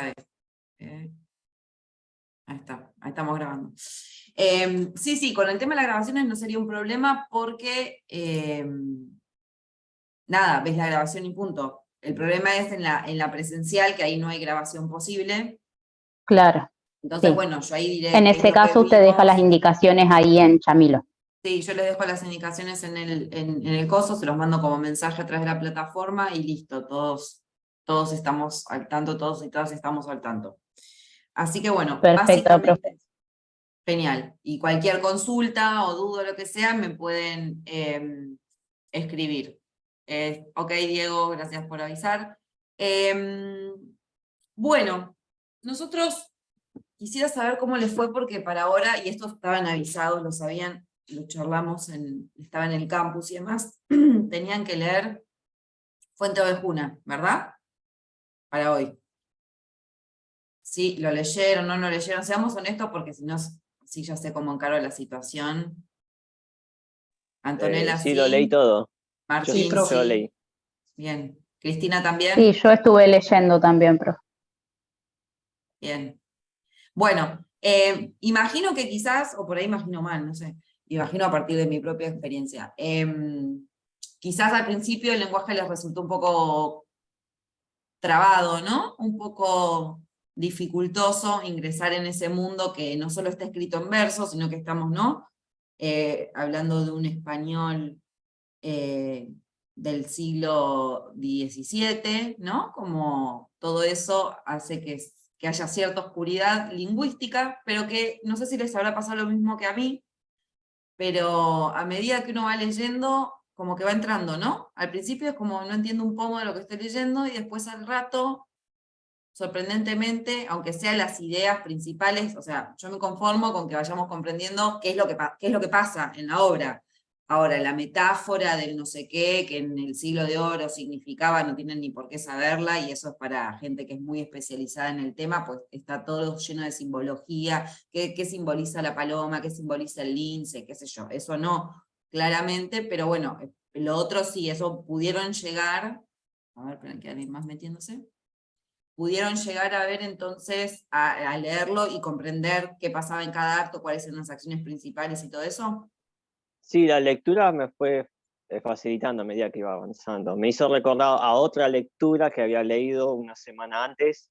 ver. Ahí está, ahí estamos grabando. Sí, con el tema de las grabaciones no sería un problema porque, nada, ves la grabación y punto. El problema es en la presencial, que ahí no hay grabación posible. Claro. Entonces, sí. bueno, yo ahí diré En qué es ese lo que caso usted deja vimos. las indicaciones ahí en Chamilo. Sí, yo les dejo las indicaciones en el coso, se los mando como mensaje a través de la plataforma y listo, todos estamos al tanto, todos y todas estamos al tanto. Así que bueno, Perfecto, profe. básicamente, genial. Y cualquier consulta o duda, lo que sea, me pueden escribir. Ok, Diego, gracias por avisar. Bueno, nosotros quisiera saber cómo les fue, porque para ahora, y estos estaban avisados, lo sabían, lo charlamos, estaba en el campus y demás, tenían que leer Fuente Ovejuna, ¿verdad? Para hoy. Sí, lo leyeron, no lo leyeron, seamos honestos, porque si no, sí ya sé cómo encaro la situación. Antonella, Sí, lo leí todo. Martín, Yo lo leí. Bien. Cristina también. Sí, yo estuve leyendo también, profe. Bien. Bueno, imagino que quizás, o por ahí imagino mal, no sé, imagino a partir de mi propia experiencia. Quizás al principio el lenguaje les resultó un poco trabado, ¿no? Un poco dificultoso ingresar en ese mundo que no solo está escrito en verso, sino que estamos, ¿no? Hablando de un español del siglo XVII, ¿no? Como todo eso hace que haya cierta oscuridad lingüística, pero que no sé si les habrá pasado lo mismo que a mí, pero a medida que uno va leyendo, como que va entrando, ¿no? Al principio es como no entiendo un poco de lo que estoy leyendo, y después al rato, sorprendentemente, aunque sean las ideas principales, o sea, yo me conformo con que vayamos comprendiendo qué es lo que pasa en la obra. Ahora, la metáfora del no sé qué, que en el siglo de oro significaba, no tienen ni por qué saberla, y eso es para gente que es muy especializada en el tema, pues está todo lleno de simbología, qué simboliza la paloma, qué simboliza el lince, qué sé yo, eso no, claramente, pero bueno, lo otro sí, eso pudieron llegar, a ver, esperen que alguien más metiéndose, pudieron llegar a ver entonces, a leerlo y comprender qué pasaba en cada acto, cuáles eran las acciones principales y todo eso. Sí, la lectura me fue facilitando a medida que iba avanzando. Me hizo recordar a otra lectura que había leído una semana antes,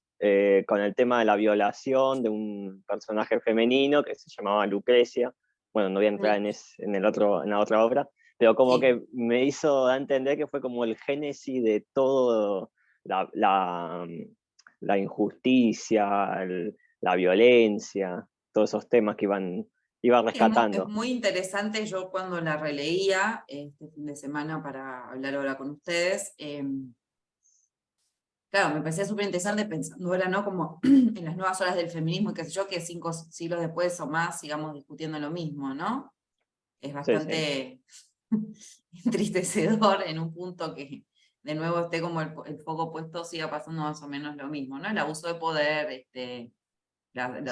con el tema de la violación de un personaje femenino que se llamaba Lucrecia. Bueno, no voy a entrar en la otra obra, pero como Sí. que me hizo entender que fue como el génesis de todo la injusticia, la violencia, todos esos temas que iba Es rescatando. muy interesante, yo cuando la releía este fin de semana para hablar ahora con ustedes, claro, me parecía súper interesante pensando ahora, ¿no? Como en las nuevas olas del feminismo y qué sé yo, que 5 siglos después o más sigamos discutiendo lo mismo, ¿no? Es bastante entristecedor en un punto que de nuevo esté como el foco puesto, siga pasando más o menos lo mismo, ¿no? El abuso de poder,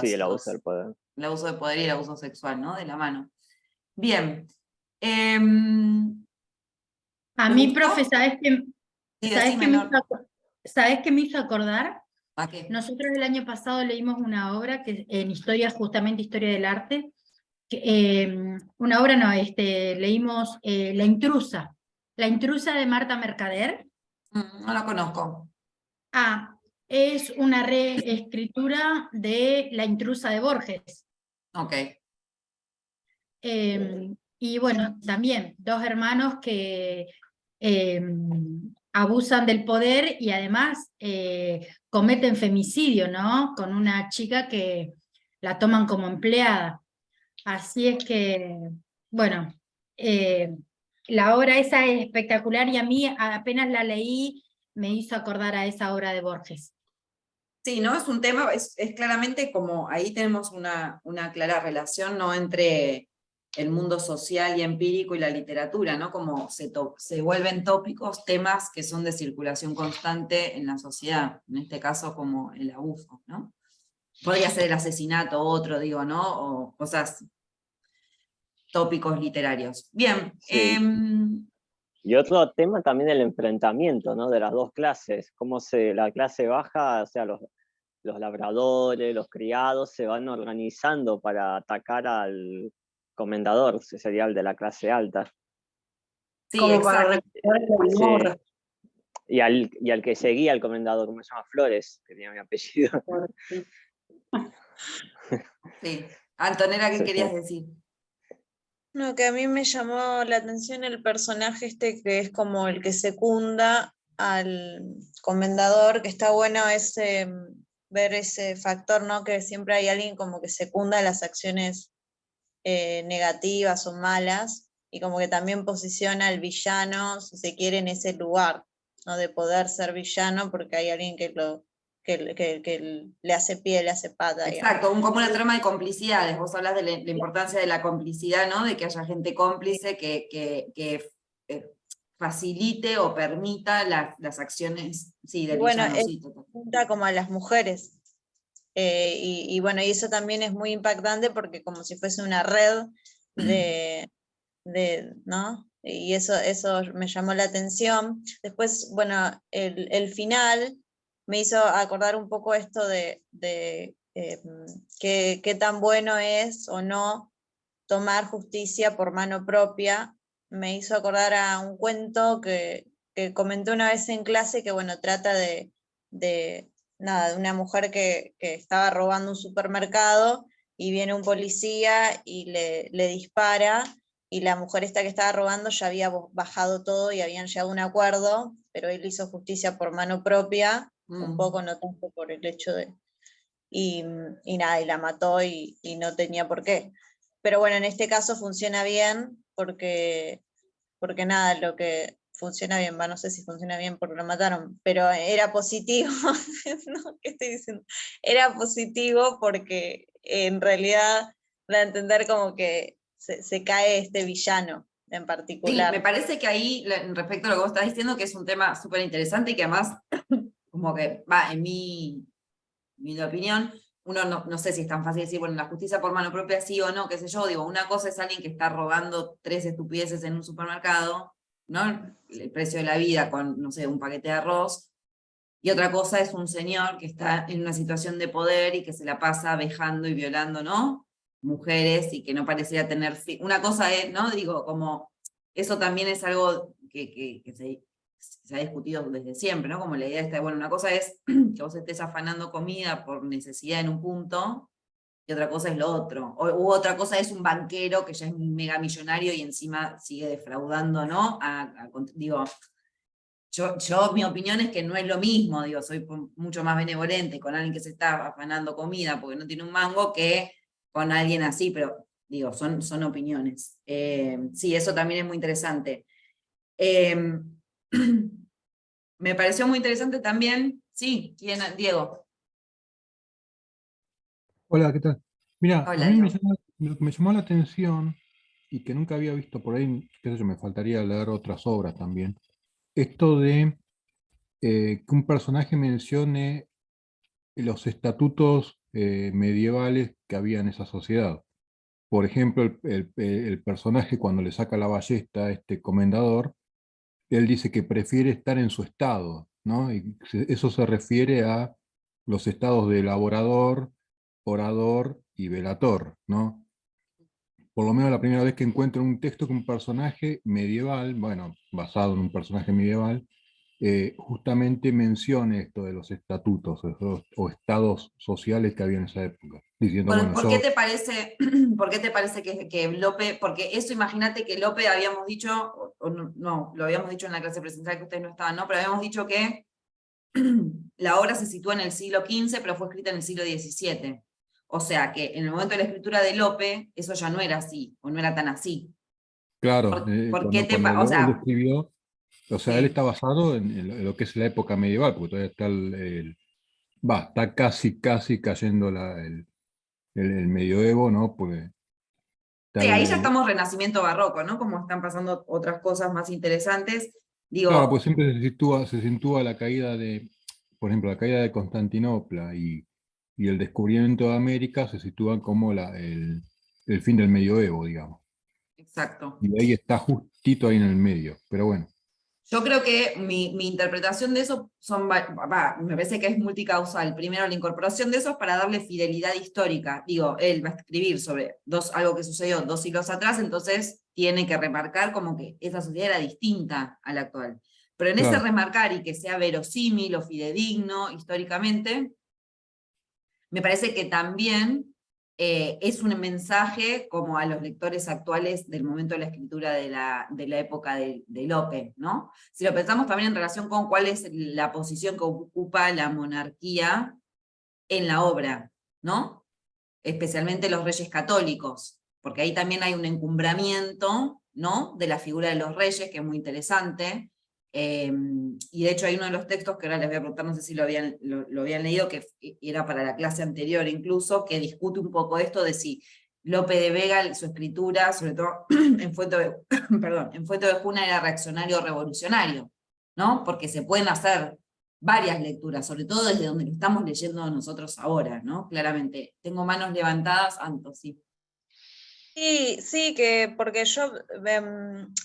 Sí, el abuso del poder. el abuso de poder y el abuso sexual, ¿no? De la mano. Bien. A ¿Te mí, gustó? profe, Sí, ¿sabés decime, qué Nor. ¿sabés qué me hizo acordar? ¿A qué? Nosotros el año pasado leímos una obra que en historia, justamente historia del arte, una obra no, leímos La intrusa de Marta Mercader. No la conozco. Es una reescritura de La intrusa de Borges. Ok. Y bueno, también dos hermanos que abusan del poder y además cometen femicidio, ¿no? Con una chica que la toman como empleada. Así es que, bueno, la obra esa es espectacular y a mí apenas la leí me hizo acordar a esa obra de Borges. Sí, ¿no? Es un tema, es claramente como ahí tenemos una clara relación, ¿no? Entre el mundo social y empírico y la literatura, ¿no? Como se vuelven tópicos temas que son de circulación constante en la sociedad, en este caso como el abuso, ¿no? Podría ser el asesinato, otro, digo, ¿no? O cosas, tópicos literarios. Bien. Sí. Y otro tema también el enfrentamiento, ¿no? De las dos clases, cómo la clase baja, o sea, los labradores, los criados se van organizando para atacar al comendador, ese sería el de la clase alta. Sí, Como para exacto. recuperar el Sí. honor. Y al que seguía al comendador, ¿cómo se llama? Flores, que tenía mi apellido. Sí. Antonella, ¿qué Sí, querías sí. decir? No, que a mí me llamó la atención el personaje este que es como el que secunda al comendador, que está bueno ver ese factor, ¿no? Que siempre hay alguien como que secunda las acciones negativas o malas, y como que también posiciona al villano, si se quiere, en ese lugar, ¿no? De poder ser villano porque hay alguien que le hace pie, le hace pata, digamos. Exacto, como una trama de complicidades. Vos hablas de la importancia de la complicidad, ¿no? De que haya gente cómplice que facilite o permita las acciones, sí, del Bueno, villano, sí, total. Junta como a las mujeres. Y bueno, y eso también es muy impactante porque como si fuese una red ¿no? Y eso me llamó la atención. Después, bueno, el final me hizo acordar un poco esto de qué tan bueno es o no tomar justicia por mano propia. Me hizo acordar a un cuento que comenté una vez en clase que, bueno, trata nada, de una mujer que estaba robando un supermercado y viene un policía y le dispara, y la mujer esta que estaba robando ya había bajado todo y habían llegado a un acuerdo, pero él hizo justicia por mano propia, un poco, no tanto por el hecho de... Y nada, y la mató y no tenía por qué. Pero bueno, en este caso funciona bien porque nada, lo que funciona bien, no sé si funciona bien porque lo mataron, pero era positivo, ¿no? ¿Qué estoy diciendo? Era positivo porque en realidad da a entender como que se cae este villano en Sí, particular. me parece que ahí, respecto a lo que vos estás diciendo, que es un tema súper interesante y que además, como que va, en mi opinión, uno no sé si es tan fácil decir, bueno, la justicia por mano propia sí o no, qué sé yo, digo, una cosa es alguien que está robando 3 estupideces en un supermercado, ¿no? El precio de la vida con, no sé, un paquete de arroz, y otra cosa es un señor que está en una situación de poder y que se la pasa vejando y violando, ¿no? Mujeres y que no pareciera tener... Una cosa es, ¿no? Digo, como eso también es algo que se ha discutido desde siempre, ¿no? Como la idea está, bueno, una cosa es que vos estés afanando comida por necesidad en un punto, y otra cosa es lo otro. U otra cosa es un banquero que ya es mega millonario y encima sigue defraudando, ¿no? Digo, mi opinión es que no es lo mismo, digo, soy mucho más benevolente con alguien que se está afanando comida porque no tiene un mango que con alguien así, pero digo, son opiniones. Sí, eso también es muy interesante. Me pareció muy interesante también, sí, Diego. Hola, ¿qué tal? Mira, a Hola, mí Diego. lo que me llamó la atención y que nunca había visto por ahí, qué sé yo, me faltaría leer otras obras también, esto de que un personaje mencione los estatutos medievales que había en esa sociedad. Por ejemplo, el personaje cuando le saca la ballesta a este comendador, él dice que prefiere estar en su estado, ¿no? Y eso se refiere a los estados de elaborador, orador y velator, ¿no? Por lo menos la primera vez que encuentro un texto que un personaje medieval, bueno, basado en un personaje medieval, justamente mencione esto de los estatutos o estados sociales que había en esa época, diciendo, bueno, ¿Por yo... qué te parece, por qué te parece que Lope, porque eso imagínate que Lope habíamos dicho, o no, lo habíamos dicho en la clase presencial que ustedes no estaban, ¿no? Pero habíamos dicho que la obra se sitúa en el siglo XV, pero fue escrita en el siglo XVII. O sea que en el momento de la escritura de Lope, eso ya no era así, o no era tan así. Claro, ¿Por qué cuando o él sea, escribió, o sea, él sí. está basado en lo que es la época medieval, porque todavía está está casi cayendo el medioevo, ¿no? Porque está Sí, ahí ya estamos renacimiento barroco, ¿no? Como están pasando otras cosas más interesantes. claro, Digo, pues siempre se sitúa la caída de, por ejemplo, la caída de Constantinopla y el descubrimiento de América se sitúan como el fin del medioevo, digamos. exacto. Y ahí está justito ahí en el medio, pero bueno. Yo creo que mi interpretación de eso me parece que es multicausal. Primero, la incorporación de eso es para darle fidelidad histórica. Digo, él va a escribir sobre algo que sucedió 2 siglos atrás, entonces tiene que remarcar como que esa sociedad era distinta a la actual. Pero en ese Claro. remarcar y que sea verosímil o fidedigno históricamente, me parece que también es un mensaje como a los lectores actuales del momento de la escritura de la época de Lope, ¿no? Si lo pensamos también en relación con cuál es la posición que ocupa la monarquía en la obra, ¿no? Especialmente los reyes católicos, porque ahí también hay un encumbramiento, ¿no? De la figura de los reyes, que es muy interesante. Y de hecho hay uno de los textos que ahora les voy a preguntar, no sé si lo habían leído, que era para la clase anterior incluso, que discute un poco esto de si Lope de Vega, su escritura, sobre todo en Fuente de Juna, era reaccionario o revolucionario, ¿no? Porque se pueden hacer varias lecturas, sobre todo desde donde lo estamos leyendo nosotros ahora, ¿no? Claramente. Tengo manos levantadas, Anto, sí. Sí, que porque yo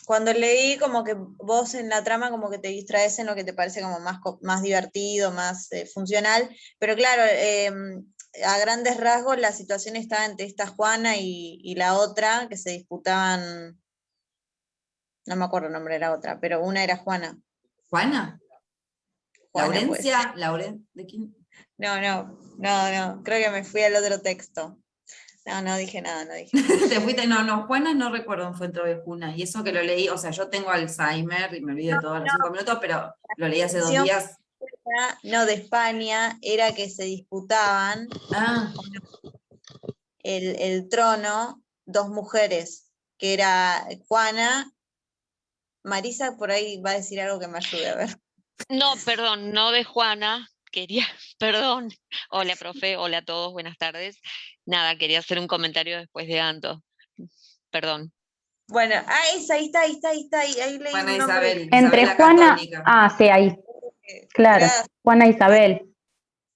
cuando leí como que vos en la trama como que te distraes en lo que te parece como más divertido, más funcional, pero claro, a grandes rasgos la situación estaba entre esta Juana y la otra, que se disputaban, no me acuerdo el nombre de la otra, pero una era Juana. ¿Juana? Juana, pues. ¿Laurencia? ¿De quién? No, creo que me fui al otro texto. No dije nada, no dije nada. Te fuiste, no, Juana no recuerdo en Fuente de Juna, y eso que lo leí, o sea, yo tengo Alzheimer y me olvido de todos los 5 minutos, pero lo leí hace 2 Atención, días. no, de España, era que se disputaban Ah, el trono 2 mujeres, que era Juana. Marisa por ahí va a decir algo que me ayude, a ver. No, perdón, no de Juana, quería, perdón. Hola, profe, hola a todos, buenas tardes. Nada, quería hacer un comentario después de Anto. Perdón. Bueno, ahí está, ahí leí Juana un nombre. Entre Isabel la Juana, Católica. sí, ahí, claro, Gracias. Juana Isabel.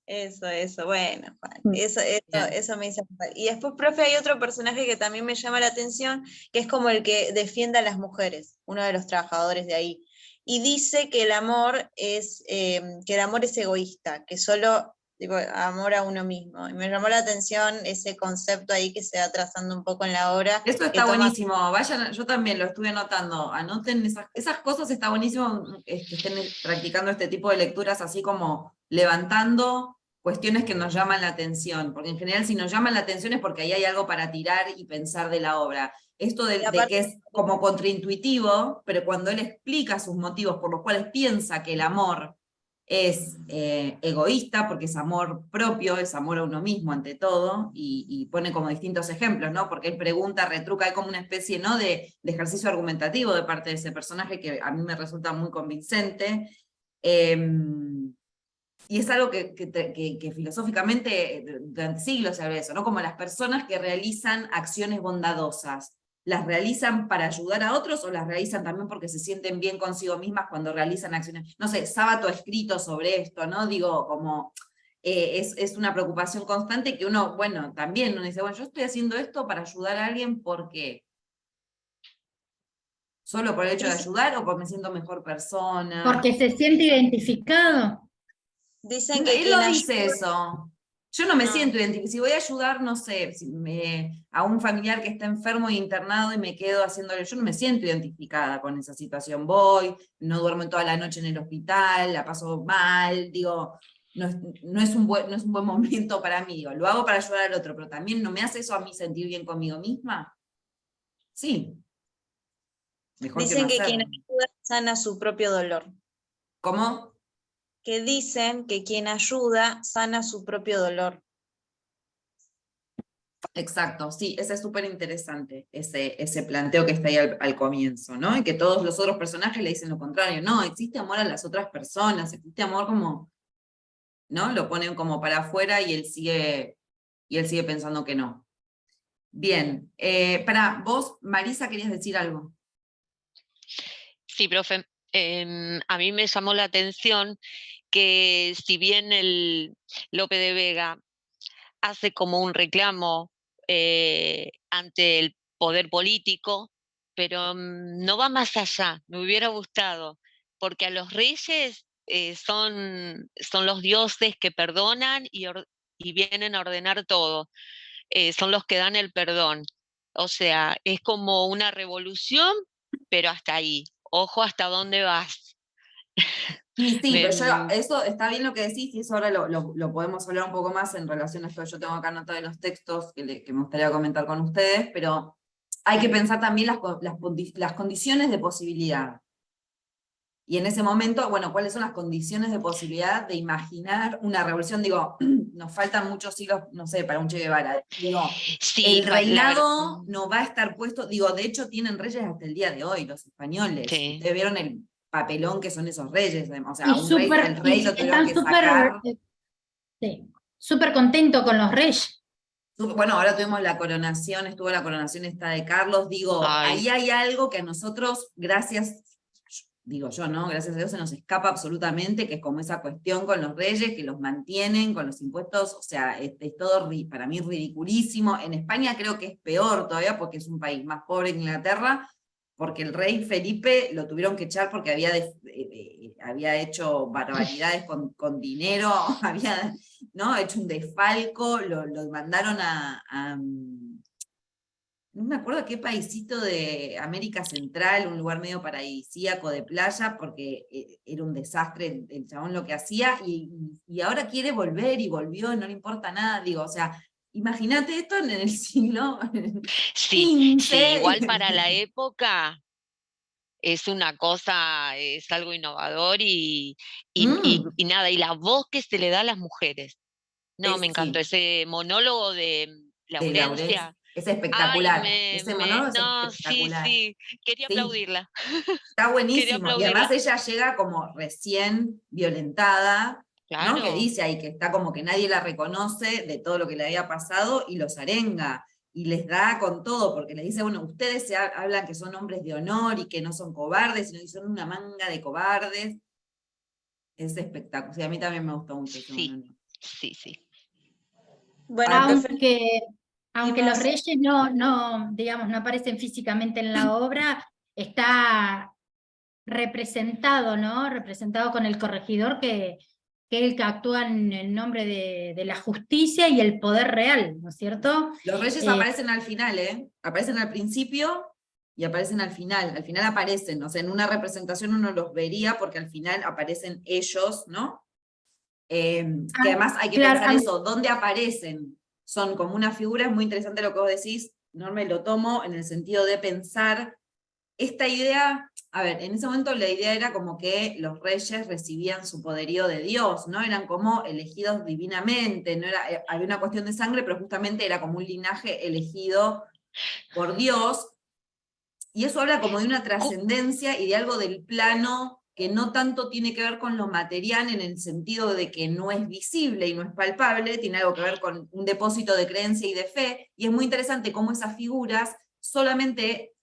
Eso, bueno, Juan, Mm. eso me hizo acordar. Y después, profe, hay otro personaje que también me llama la atención, que es como el que defiende a las mujeres, uno de los trabajadores de ahí. Y dice que el amor es egoísta, que solo digo, amor a uno mismo. Y me llamó la atención ese concepto ahí que se va trazando un poco en la obra. Esto que está toma- buenísimo, vayan, yo también lo estuve anotando, anoten esas cosas, está buenísimo que estén practicando este tipo de lecturas, así como levantando cuestiones que nos llaman la atención, porque en general si nos llaman la atención es porque ahí hay algo para tirar y pensar de la obra. Esto Y de aparte- que es como contraintuitivo, pero cuando él explica sus motivos por los cuales piensa que el amor es egoísta, porque es amor propio, es amor a uno mismo ante todo, y pone como distintos ejemplos, ¿no? Porque él pregunta, retruca, hay como una especie, ¿no?, de ejercicio argumentativo de parte de ese personaje que a mí me resulta muy convincente. Y es algo que filosóficamente durante siglos se habla de eso, ¿no? Como las personas que realizan acciones bondadosas, ¿las realizan para ayudar a otros o las realizan también porque se sienten bien consigo mismas cuando realizan acciones? No sé, Sábato ha escrito sobre esto, ¿no? Digo, como es una preocupación constante que uno, bueno, también uno dice, bueno, yo estoy haciendo esto para ayudar a alguien porque solo por el hecho de ayudar o porque me siento mejor persona. Porque se siente identificado. Dicen que Él quien no dice ayuda- eso. Yo no me No. siento identificada. Si voy a ayudar, no sé, a un familiar que está enfermo y internado y me quedo haciéndole, yo no me siento identificada con esa situación. Voy, no duermo toda la noche en el hospital, la paso mal, digo, no es un buen momento para mí. Digo, lo hago para ayudar al otro, pero también no me hace eso a mí sentir bien conmigo misma. Sí. Mejor que no Dicen que quien hacerlo. ayuda sana su propio dolor. ¿Cómo? Que dicen que quien ayuda sana su propio dolor. Exacto, sí, ese es súper interesante, ese planteo que está ahí al comienzo, ¿no? Y que todos los otros personajes le dicen lo contrario, no, existe amor a las otras personas, existe amor como, ¿no? Lo ponen como para afuera y él sigue pensando que no. Bien, para vos, Marisa, querías decir algo. Sí, profe. A mí me llamó la atención que si bien el Lope de Vega hace como un reclamo ante el poder político, pero no va más allá. Me hubiera gustado porque a los reyes son los dioses que perdonan y vienen a ordenar todo. Son los que dan el perdón. O sea, es como una revolución, pero hasta ahí. Ojo hasta dónde vas. Y sí, pero Me- eso está bien lo que decís, y eso ahora lo podemos hablar un poco más en relación a esto que yo tengo acá anotado en los textos que me gustaría comentar con ustedes, pero hay que pensar también las condiciones de posibilidad. Y en ese momento, bueno, ¿cuáles son las condiciones de posibilidad de imaginar una revolución? Digo, nos faltan muchos siglos, no sé, para un Che Guevara. Digo, Sí, el reinado no va a estar puesto, digo, de hecho tienen reyes hasta el día de hoy, los españoles. Sí. Ustedes vieron el papelón que son esos reyes, o sea, Y el rey lo tuvieron están que súper sacar. sí, súper contentos con los reyes. Bueno, ahora tuvimos la coronación, estuvo la coronación esta de Carlos, digo, Ay. ahí hay algo que a nosotros, digo yo, ¿no? Gracias a Dios se nos escapa absolutamente, que es como esa cuestión con los reyes, que los mantienen con los impuestos, o sea, es todo para mí ridiculísimo. En España creo que es peor todavía, porque es un país más pobre que Inglaterra, porque el rey Felipe lo tuvieron que echar porque había hecho barbaridades con dinero, había, ¿no?, hecho un desfalco, lo mandaron no me acuerdo qué paisito de América Central, un lugar medio paradisíaco de playa, porque era un desastre el chabón lo que hacía, y ahora quiere volver, y volvió, y no le importa nada, digo, o sea, imagínate esto en el siglo Sí, sí, igual XV. para la época es una cosa, es algo innovador y nada, y la voz que se le da a las mujeres. No, me encantó Sí, ese monólogo de de Laurence, Laurencia. es Ay, espectacular, ese monólogo es no, sí, espectacular, sí, quería sí. aplaudirla, Está quería buenísimo, y además aplaudirla. ella llega como recién violentada, ¿no? Que Claro, dice ahí que está como que nadie la reconoce de todo lo que le había pasado, y los arenga, y les da con todo, porque les dice, bueno, ustedes hablan que son hombres de honor y que no son cobardes, sino que son una manga de cobardes. Es espectacular, sí, a mí también me gustó mucho ese sí, monólogo. sí, sí. Bueno, Aunque los preferimos. reyes digamos, no aparecen físicamente en la obra, está representado, ¿no? Representado con el corregidor que es el que actúa en el nombre de la justicia y el poder real, ¿no es cierto? Los reyes Eh, aparecen al final, ¿eh? Aparecen al principio y aparecen al final aparecen, o sea, en una representación uno los vería porque al final aparecen ellos, ¿no? Que además hay que claro, pensar eso, ¿dónde aparecen? Son como una figura, es muy interesante lo que vos decís, no me lo tomo en el sentido de pensar esta idea, a ver, en ese momento la idea era como que los reyes recibían su poderío de Dios, ¿no? Eran como elegidos divinamente, no era, había una cuestión de sangre, pero justamente era como un linaje elegido por Dios, y eso habla como de una trascendencia y de algo del plano que no tanto tiene que ver con lo material en el sentido de que no es visible y no es palpable, tiene algo que ver con un depósito de creencia y de fe, y es muy interesante cómo esas figuras solamente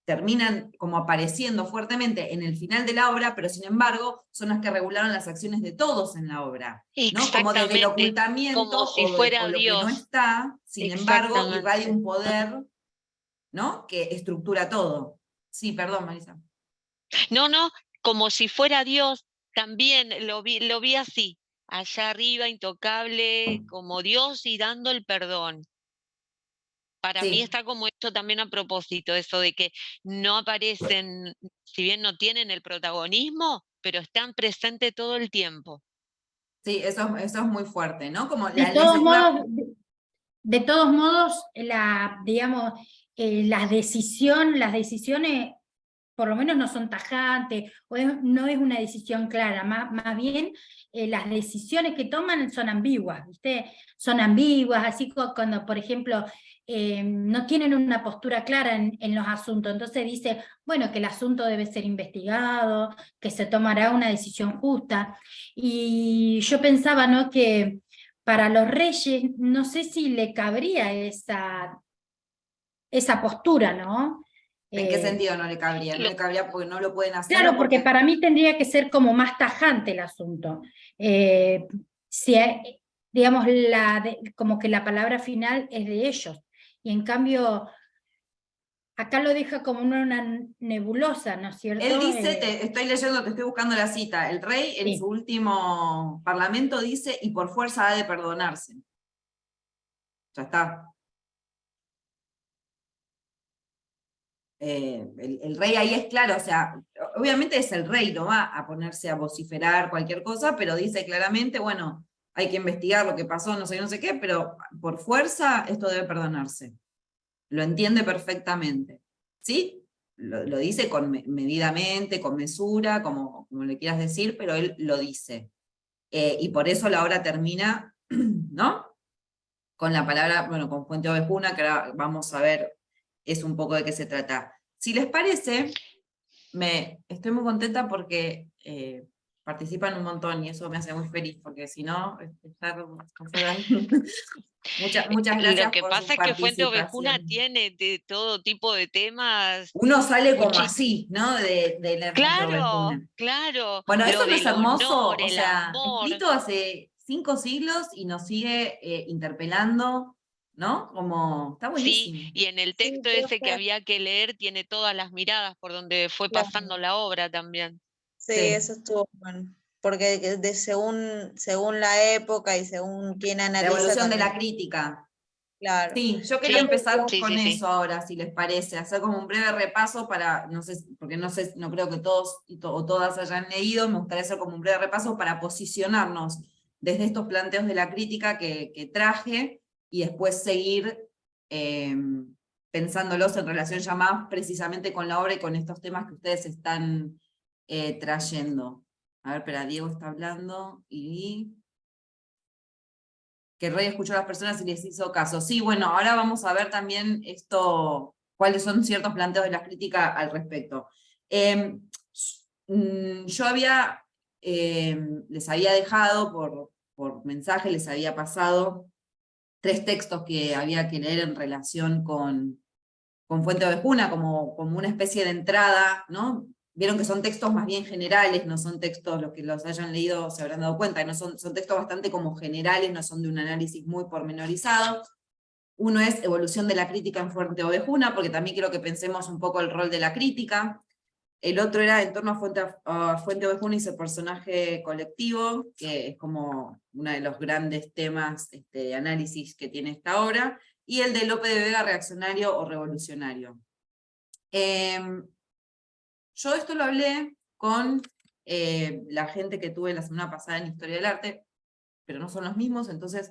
terminan como apareciendo fuertemente en el final de la obra, pero sin embargo son las que regularon las acciones de todos en la obra, ¿no? Como desde el Exactamente, como ocultamiento si o fuera lo que no Dios, está, sin embargo, irradia exactamente. un poder, ¿no?, que estructura todo. Sí, perdón, Marisa. No, no, como si fuera Dios, también lo vi así, allá arriba, intocable, como Dios y dando el perdón. Para mí Sí, está como esto también a propósito, eso de que no aparecen, si bien no tienen el protagonismo, pero están presentes todo el tiempo. sí, eso es muy fuerte, ¿no? Como de la todos necesidad. modos, de todos modos, digamos, las decisiones por lo menos no son tajantes, no es una decisión clara, más bien las decisiones que toman son ambiguas, ¿viste? Son ambiguas, así cuando, por ejemplo, no tienen una postura clara en los asuntos, entonces dice, bueno, que el asunto debe ser investigado, que se tomará una decisión justa, y yo pensaba, ¿no?, que para los reyes, no sé si le cabría esa postura, ¿no? ¿En qué sentido no le cabría? No Lo- le cabría porque no lo pueden hacer o Claro, porque porque... para mí tendría que ser como más tajante el asunto. Si, digamos, como que la palabra final es de ellos. Y en cambio, acá lo deja como una nebulosa, ¿no es cierto? Él dice, estoy leyendo, te estoy buscando la cita, el rey en Sí. su último parlamento dice, y por fuerza ha de perdonarse. Ya está. El rey ahí es claro, o sea, obviamente es el rey, no va a ponerse a vociferar cualquier cosa, pero dice claramente, bueno, hay que investigar lo que pasó, no sé qué, pero por fuerza esto debe perdonarse. Lo entiende perfectamente. ¿Sí? Lo dice medidamente, con mesura, como le quieras decir, pero él lo dice. Y por eso la obra termina, ¿no? Con la palabra, bueno, con Fuente Ovejuna, que ahora vamos a ver, es un poco de qué se trata. Si les parece, estoy muy contenta porque participan un montón y eso me hace muy feliz, porque si no, estar afuera. Muchas Lo gracias que por su pasa es que Fuente Ovejuna participación. tiene de todo tipo de temas. Uno sale como muchi- así, ¿no? De leer Fuente Claro, Ovejuna. claro, Bueno, eso lo no es del hermoso, honor, o el sea, amor. escrito hace 5 siglos y nos sigue interpelando, ¿no? Como, está Sí, buenísimo. y en el Sí, texto ese que profe, había que leer tiene todas las miradas por donde fue claro. pasando la obra también. Sí, Sí. eso estuvo bueno. Porque según la época y según quién La analiza evolución de la también. crítica. Claro. Sí, yo quería Sí, empezar sí, con sí, sí. eso ahora, si les parece, hacer como un breve repaso para, no sé, porque no creo que todos o todas hayan leído, me gustaría hacer como un breve repaso para posicionarnos desde estos planteos de la crítica que traje, y después seguir pensándolos en relación ya más precisamente con la obra y con estos temas que ustedes están trayendo. A ver, espera, Diego está hablando, y que el rey escuchó a las personas y les hizo caso. Sí, bueno, ahora vamos a ver también esto, cuáles son ciertos planteos de la crítica al respecto. Yo les había dejado por mensaje, les había pasado 3 textos que había que leer en relación con Fuente Ovejuna, como una especie de entrada, ¿no? Vieron que son textos más bien generales, no son textos, los que los hayan leído se habrán dado cuenta, no son textos bastante como generales, no son de un análisis muy pormenorizado. Uno es Evolución de la crítica en Fuente Ovejuna, porque también quiero que pensemos un poco el rol de la crítica. El otro era en torno a Fuente Ovejuna y su personaje colectivo, que es como uno de los grandes temas de análisis que tiene esta obra, y el de Lope de Vega, reaccionario o revolucionario. Yo esto lo hablé con la gente que tuve la semana pasada en Historia del Arte, pero no son los mismos, entonces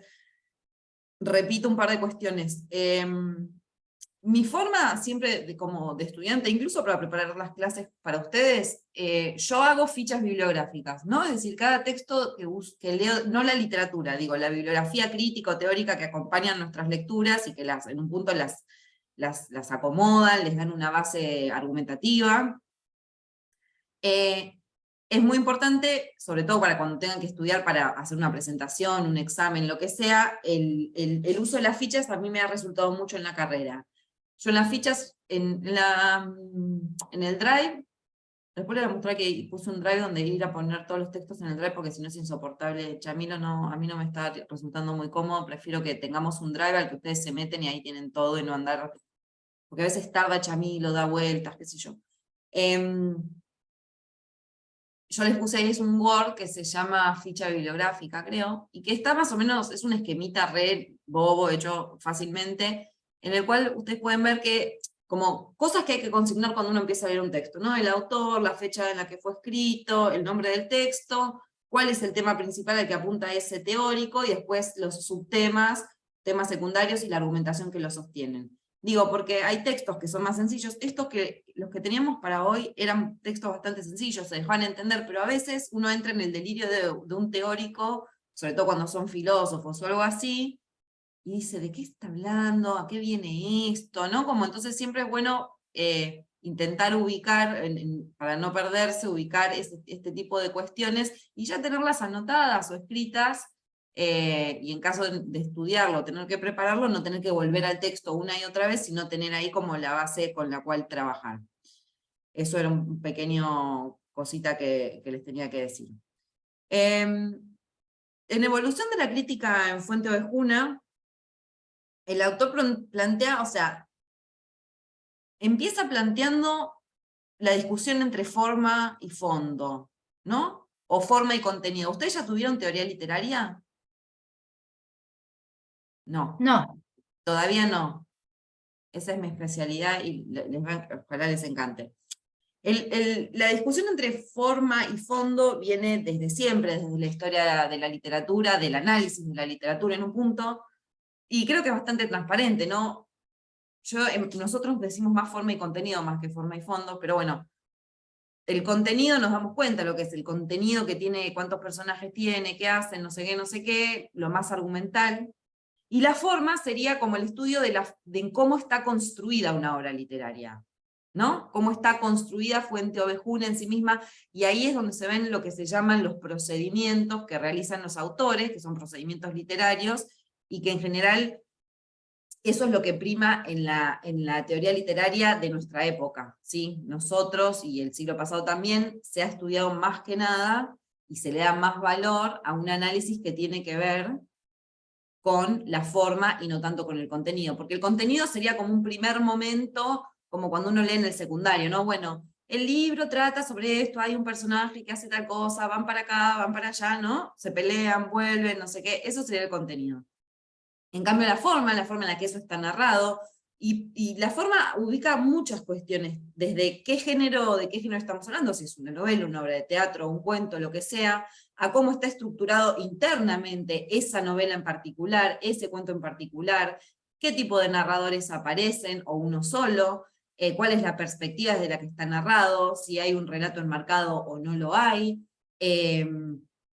repito un par de cuestiones. Mi forma siempre como de estudiante, incluso para preparar las clases para ustedes, yo hago fichas bibliográficas, ¿no? Es decir, cada texto que leo, no la literatura, digo, la bibliografía crítico-teórica que acompañan nuestras lecturas y que en un punto las acomodan, les dan una base argumentativa. Es muy importante, sobre todo para cuando tengan que estudiar para hacer una presentación, un examen, lo que sea, el uso de las fichas a mí me ha resultado mucho en la carrera. Yo en las fichas, en el Drive, después les voy a mostrar que puse un Drive donde ir a poner todos los textos en el Drive, porque si no es insoportable. Chamilo, a mí no me está resultando muy cómodo, prefiero que tengamos un Drive al que ustedes se meten y ahí tienen todo y no andar, porque a veces tarda Chamilo, da vueltas, qué sé yo. Yo les puse ahí, es un Word que se llama ficha bibliográfica, creo, y que está más o menos, es un esquemita re bobo, hecho fácilmente, en el cual ustedes pueden ver que, como cosas que hay que consignar cuando uno empieza a leer un texto, ¿no? El autor, la fecha en la que fue escrito, el nombre del texto, cuál es el tema principal al que apunta ese teórico, y después los subtemas, temas secundarios y la argumentación que lo sostienen. Digo, porque hay textos que son más sencillos, los que teníamos para hoy eran textos bastante sencillos, se dejaban entender, pero a veces uno entra en el delirio de un teórico, sobre todo cuando son filósofos o algo así, y dice, ¿de qué está hablando? ¿A qué viene esto? ¿No? Como entonces siempre es bueno intentar ubicar, para no perderse, ubicar este tipo de cuestiones, y ya tenerlas anotadas o escritas, y en caso de estudiarlo, tener que prepararlo, no tener que volver al texto una y otra vez, sino tener ahí como la base con la cual trabajar. Eso era un pequeño cosita que les tenía que decir. En Evolución de la crítica en Fuente Ovejuna, el autor plantea, o sea, empieza planteando la discusión entre forma y fondo, ¿no? O forma y contenido. ¿Ustedes ya tuvieron teoría literaria? No, No, todavía no. Esa es mi especialidad y ojalá les encante. La discusión entre forma y fondo viene desde siempre, desde la historia de la literatura, del análisis de la literatura en un punto, y creo que es bastante transparente, ¿no? Nosotros decimos más forma y contenido más que forma y fondo, pero bueno, el contenido nos damos cuenta lo que es el contenido que tiene, cuántos personajes tiene, qué hacen, no sé qué, lo más argumental. Y la forma sería como el estudio de cómo está construida una obra literaria, ¿no? Cómo está construida Fuente Ovejuna en sí misma, y ahí es donde se ven lo que se llaman los procedimientos que realizan los autores, que son procedimientos literarios, y que en general eso es lo que prima en la teoría literaria de nuestra época, ¿sí? Nosotros, y el siglo pasado también, se ha estudiado más que nada, y se le da más valor a un análisis que tiene que ver con la forma y no tanto con el contenido, porque el contenido sería como un primer momento, como cuando uno lee en el secundario, ¿no? Bueno, el libro trata sobre esto, hay un personaje que hace tal cosa, van para acá, van para allá, ¿no? Se pelean, vuelven, no sé qué, eso sería el contenido. En cambio la forma en la que eso está narrado, y la forma ubica muchas cuestiones, desde de qué género estamos hablando, si es una novela, una obra de teatro, un cuento, lo que sea, a cómo está estructurado internamente esa novela en particular, ese cuento en particular, qué tipo de narradores aparecen, o uno solo, cuál es la perspectiva desde la que está narrado, si hay un relato enmarcado o no lo hay,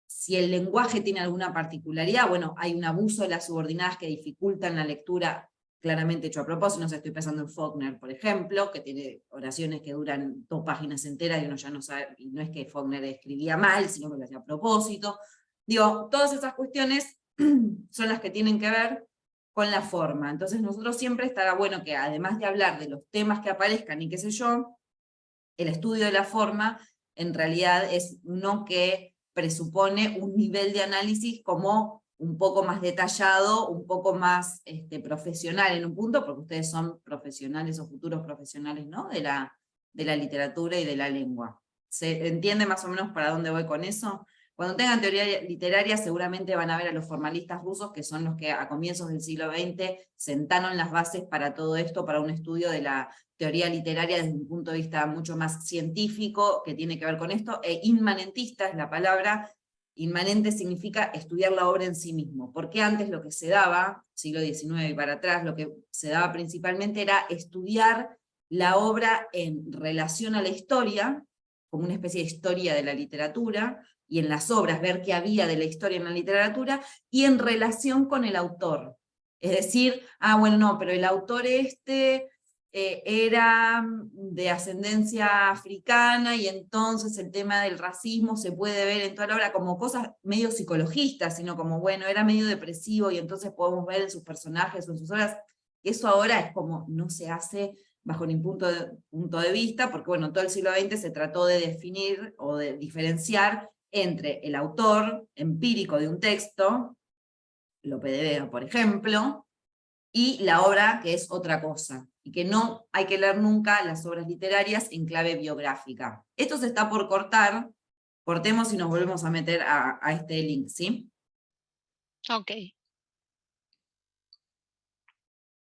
si el lenguaje tiene alguna particularidad, bueno, hay un abuso de las subordinadas que dificultan la lectura, claramente hecho a propósito, no sé, estoy pensando en Faulkner, por ejemplo, que tiene oraciones que duran 2 páginas enteras y uno ya no sabe, y no es que Faulkner escribía mal, sino que lo hacía a propósito. Digo, todas esas cuestiones son las que tienen que ver con la forma. Entonces nosotros siempre estará bueno que, además de hablar de los temas que aparezcan y qué sé yo, el estudio de la forma en realidad es uno que presupone un nivel de análisis como un poco más detallado, un poco más profesional en un punto, porque ustedes son profesionales o futuros profesionales, ¿no? de la literatura y de la lengua. ¿Se entiende más o menos para dónde voy con eso? Cuando tengan teoría literaria seguramente van a ver a los formalistas rusos, que son los que a comienzos del siglo XX sentaron las bases para todo esto, para un estudio de la teoría literaria desde un punto de vista mucho más científico, que tiene que ver con esto, e inmanentista es la palabra. Inmanente significa estudiar la obra en sí mismo, porque antes lo que se daba, siglo XIX y para atrás, lo que se daba principalmente era estudiar la obra en relación a la historia, como una especie de historia de la literatura, y en las obras ver qué había de la historia en la literatura, y en relación con el autor. Es decir, bueno, no, pero el autor era de ascendencia africana, y entonces el tema del racismo se puede ver en toda la obra como cosas medio psicologistas, sino como, bueno, era medio depresivo, y entonces podemos ver en sus personajes o en sus obras, que eso ahora es como, no se hace bajo ningún punto de vista, porque bueno, todo el siglo XX se trató de definir o de diferenciar entre el autor empírico de un texto, Lope de Vega, por ejemplo, y la obra, que es otra cosa, y que no hay que leer nunca las obras literarias en clave biográfica. Esto se está por cortar, cortemos y nos volvemos a meter a este link, ¿sí? Ok.